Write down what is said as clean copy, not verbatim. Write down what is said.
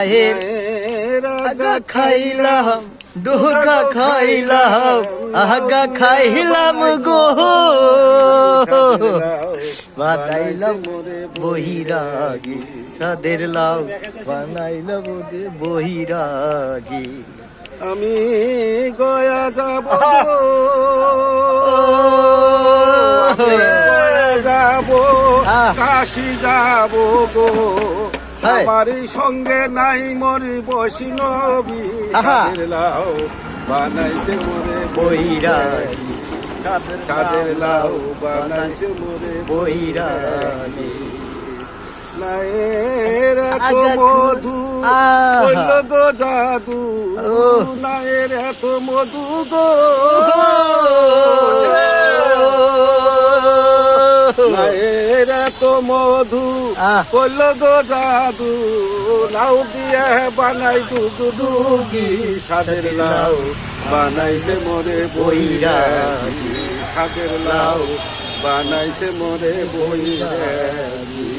আগা খাইলাম ডোকা খাইলাম আগা খাইলাম গো বানাইলাম বহিরাগী সাদের লাউ বানাইলাম বহিরাগী আমি গয়া যাব যাব কাশি যাব গো আমার সঙ্গে নাই মরি বৈষ্ণবী লাউ বানাইছে মোরে বহিরাগী কাদের লাউ বানাইছে মোরে বহিরাগী নায়ের এত মধু কইল গো জাদু নায়ের এত মধু গো নায়ের এত মধু কইল গো জাদু লাউ দিয়ে বানাই দুগু দুগি সাদের লাউ বানাইছে মোরে বৈরাগী সাদের লাউ বানাইছে মোরে বৈরাগী